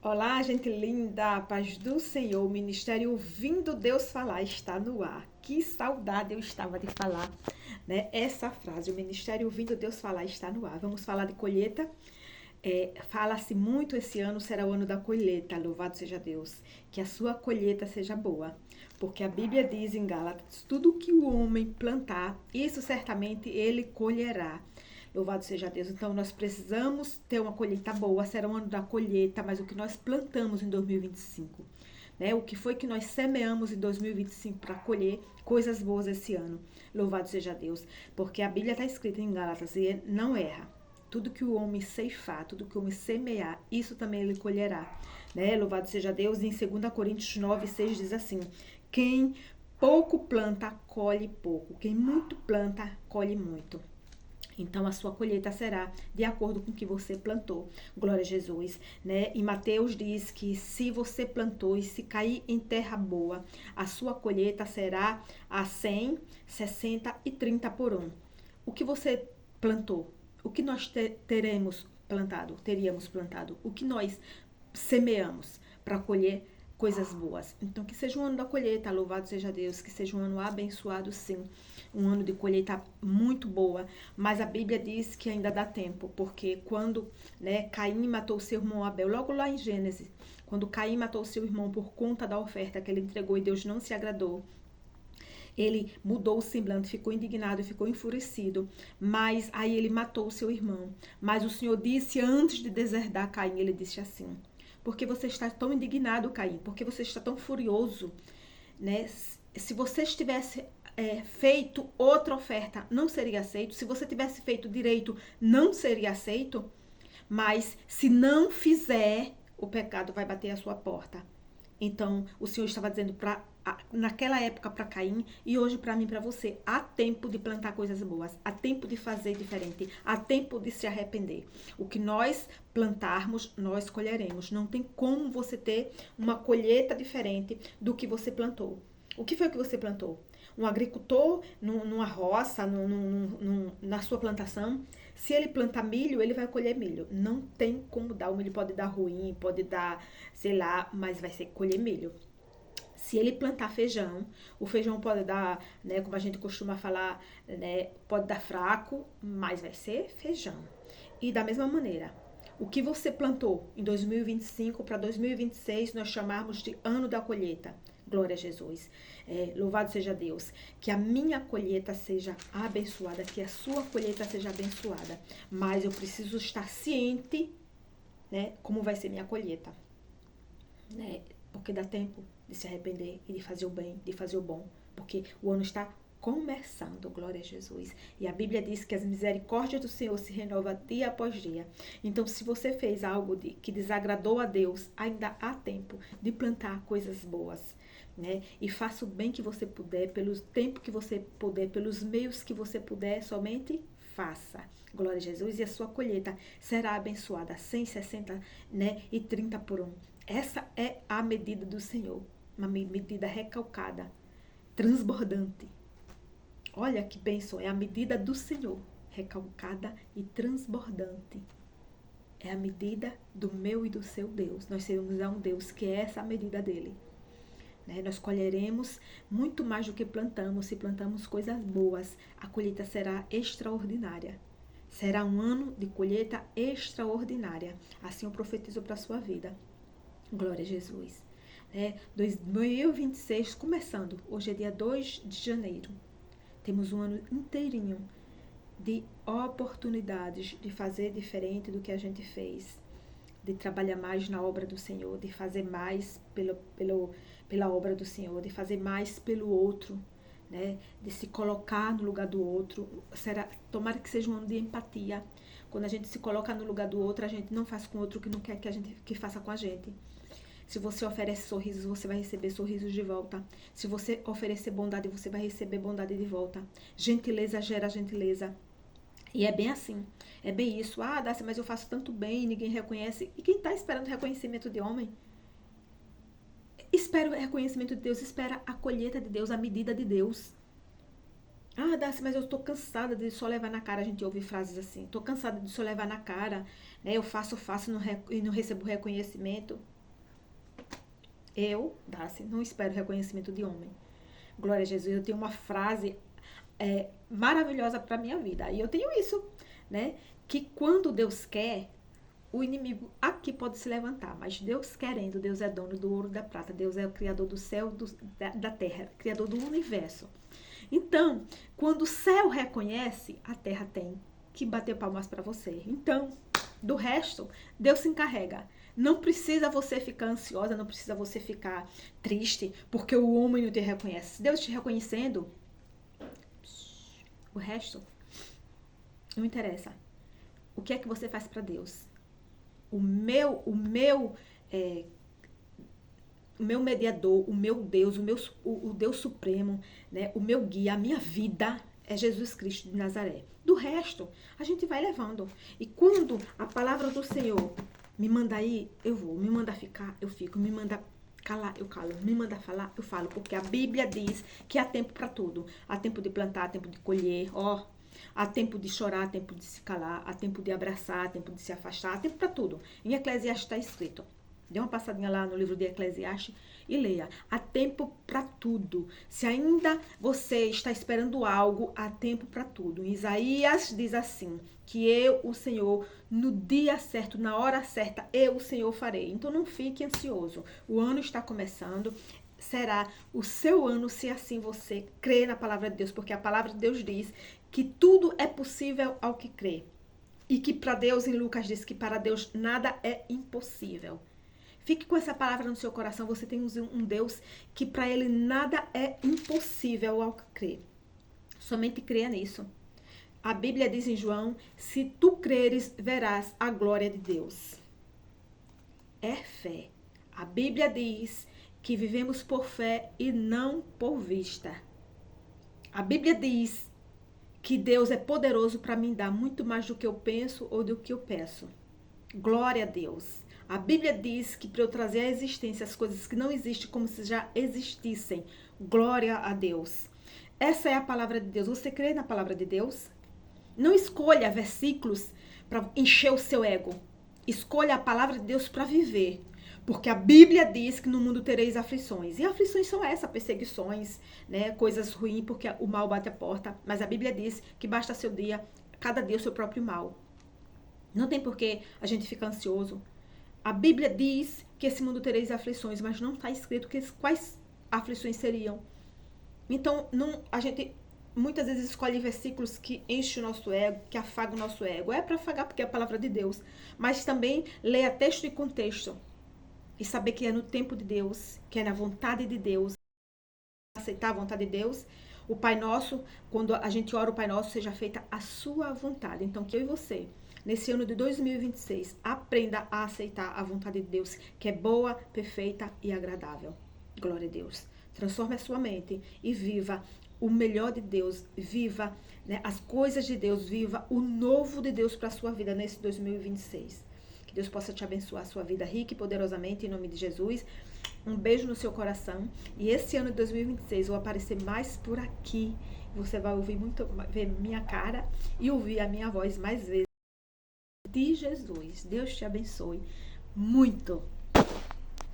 Olá, gente linda, paz do Senhor, o Ministério Ouvindo Deus Falar está no ar. Que saudade eu estava de falar, né? Essa frase, o Ministério Ouvindo Deus Falar está no ar. Vamos falar de colheita. Fala-se muito esse ano será o ano da colheita, louvado seja Deus, que a sua colheita seja boa, porque a Bíblia diz em Gálatas, tudo que o homem plantar, isso certamente ele colherá. Louvado seja Deus. Então nós precisamos ter uma colheita boa, será o ano da colheita, mas o que nós plantamos em 2025, né? O que foi que nós semeamos em 2025 para colher coisas boas esse ano. Louvado seja Deus, porque a Bíblia está escrita em Gálatas e não erra. Tudo que o homem ceifar, tudo que o homem semear, isso também ele colherá. Né? Louvado seja Deus. E em 2 Coríntios 9:6 diz assim: quem pouco planta, colhe pouco. Quem muito planta, colhe muito. Então a sua colheita será de acordo com o que você plantou. Glória a Jesus, né? E Mateus diz que se você plantou e se cair em terra boa, a sua colheita será a 100, 60 e 30 por um. O que você plantou? O que nós teríamos plantado? O que nós semeamos para colher coisas boas. Então, que seja um ano da colheita, louvado seja Deus, que seja um ano abençoado, sim. Um ano de colheita muito boa, mas a Bíblia diz que ainda dá tempo, porque quando, né, Caim matou seu irmão Abel, logo lá em Gênesis, quando Caim matou seu irmão por conta da oferta que ele entregou e Deus não se agradou, ele mudou o semblante, ficou indignado e ficou enfurecido, mas aí ele matou o seu irmão. Mas o Senhor disse, antes de deserdar Caim, ele disse assim: porque você está tão indignado, Caim? Porque você está tão furioso? Né? Se você tivesse feito outra oferta, não seria aceito. Se você tivesse feito direito, não seria aceito. Mas se não fizer, o pecado vai bater à sua porta. Então, o Senhor estava dizendo naquela época para Caim e hoje para mim e para você, há tempo de plantar coisas boas, há tempo de fazer diferente, há tempo de se arrepender. O que nós plantarmos, nós colheremos. Não tem como você ter uma colheita diferente do que você plantou. O que foi que você plantou? Um agricultor numa roça, na sua plantação, se ele plantar milho, ele vai colher milho. Não tem como dar. O milho pode dar ruim, pode dar, sei lá, mas vai ser colher milho. Se ele plantar feijão, o feijão pode dar, né, como a gente costuma falar, né, pode dar fraco, mas vai ser feijão. E da mesma maneira, o que você plantou em 2025 para 2026, nós chamarmos de ano da colheita. Glória a Jesus. Louvado seja Deus. Que a minha colheita seja abençoada, que a sua colheita seja abençoada. Mas eu preciso estar ciente, né, como vai ser minha colheita. Né? Porque dá tempo de se arrepender e de fazer o bem, de fazer o bom. Porque o ano está começando, glória a Jesus. E a Bíblia diz que as misericórdias do Senhor se renovam dia após dia. Então, se você fez algo que desagradou a Deus, ainda há tempo de plantar coisas boas. Né? E faça o bem que você puder, pelo tempo que você puder, pelos meios que você puder, somente faça. Glória a Jesus. E a sua colheita será abençoada, 160, né, e 30 por um. Essa é a medida do Senhor, uma medida recalcada, transbordante. Olha que bênção, é a medida do Senhor, recalcada e transbordante. É a medida do meu e do seu Deus. Nós seremos a um Deus que é essa a medida dele. Né? Nós colheremos muito mais do que plantamos. Se plantamos coisas boas, a colheita será extraordinária. Será um ano de colheita extraordinária. Assim eu profetizo para a sua vida. Glória a Jesus. 2026 começando. Hoje é dia 2 de janeiro. Temos um ano inteirinho de oportunidades de fazer diferente do que a gente fez. De trabalhar mais na obra do Senhor, de fazer mais pela obra do Senhor, de fazer mais pelo outro, né? De se colocar no lugar do outro. Tomara que seja um ano de empatia. Quando a gente se coloca no lugar do outro, a gente não faz com o outro o que não quer que faça com a gente. Se você oferece sorrisos, você vai receber sorrisos de volta. Se você oferecer bondade, você vai receber bondade de volta. Gentileza gera gentileza. E é bem assim. É bem isso. Ah, Dácia, mas eu faço tanto bem e ninguém reconhece. E quem está esperando reconhecimento de homem? Espera o reconhecimento de Deus. Espera a colheita de Deus, a medida de Deus. Ah, Dácia, mas eu estou cansada de só levar na cara. A gente ouve frases assim. Estou cansada de só levar na cara. Né? Eu faço e não recebo reconhecimento. Eu, Darcy, não espero reconhecimento de homem. Glória a Jesus, eu tenho uma frase maravilhosa para minha vida. E eu tenho isso, né? Que quando Deus quer, o inimigo aqui pode se levantar, mas Deus querendo, Deus é dono do ouro e da prata, Deus é o criador do céu, da terra, criador do universo. Então, quando o céu reconhece, a terra tem que bater palmas para você. Então, do resto, Deus se encarrega. Não precisa você ficar ansiosa, não precisa você ficar triste, porque o homem não te reconhece. Se Deus te reconhecendo, o resto não interessa. O que é que você faz para Deus? O meu mediador, o meu Deus, o Deus Supremo, né? O meu guia, a minha vida é Jesus Cristo de Nazaré. Do resto, a gente vai levando. E quando a palavra do Senhor me manda ir, eu vou. Me manda ficar, eu fico. Me manda calar, eu calo. Me manda falar, eu falo. Porque a Bíblia diz que há tempo para tudo. Há tempo de plantar, há tempo de colher, ó. Há tempo de chorar, há tempo de se calar, há tempo de abraçar, há tempo de se afastar, há tempo para tudo. Em Eclesiastes está escrito. Dê uma passadinha lá no livro de Eclesiastes e leia. Há tempo para tudo. Se ainda você está esperando algo, há tempo para tudo. Isaías diz assim, que eu, o Senhor, no dia certo, na hora certa, eu, o Senhor, farei. Então não fique ansioso. O ano está começando. Será o seu ano se assim você crê na palavra de Deus, porque a palavra de Deus diz que tudo é possível ao que crê. E que para Deus, em Lucas diz que para Deus nada é impossível. Fique com essa palavra no seu coração. Você tem um Deus que para ele nada é impossível ao que crê. Somente creia nisso. A Bíblia diz em João, se tu creres, verás a glória de Deus. É fé. A Bíblia diz que vivemos por fé e não por vista. A Bíblia diz que Deus é poderoso para me dar muito mais do que eu penso ou do que eu peço. Glória a Deus. A Bíblia diz que para eu trazer à existência as coisas que não existem como se já existissem. Glória a Deus. Essa é a palavra de Deus. Você crê na palavra de Deus? Não escolha versículos para encher o seu ego. Escolha a palavra de Deus para viver. Porque a Bíblia diz que no mundo tereis aflições. E aflições são essas, perseguições, né? Coisas ruins, porque o mal bate a porta. Mas a Bíblia diz que basta seu dia, cada dia o seu próprio mal. Não tem por que a gente ficar ansioso. A Bíblia diz que esse mundo tereis aflições, mas não está escrito quais aflições seriam. Então, a gente muitas vezes escolhe versículos que enchem o nosso ego, que afagam o nosso ego. É para afagar porque é a palavra de Deus. Mas também leia texto e contexto. E saber que é no tempo de Deus, que é na vontade de Deus. Aceitar a vontade de Deus. O Pai Nosso, quando a gente ora o Pai Nosso, seja feita a sua vontade. Então, que eu e você, nesse ano de 2026, aprenda a aceitar a vontade de Deus, que é boa, perfeita e agradável. Glória a Deus. Transforme a sua mente e viva o melhor de Deus. Viva, né, as coisas de Deus. Viva o novo de Deus para a sua vida nesse 2026. Que Deus possa te abençoar a sua vida rica e poderosamente, em nome de Jesus. Um beijo no seu coração. E esse ano de 2026 eu vou aparecer mais por aqui. Você vai ouvir ver minha cara e ouvir a minha voz mais vezes. De Jesus. Deus te abençoe muito.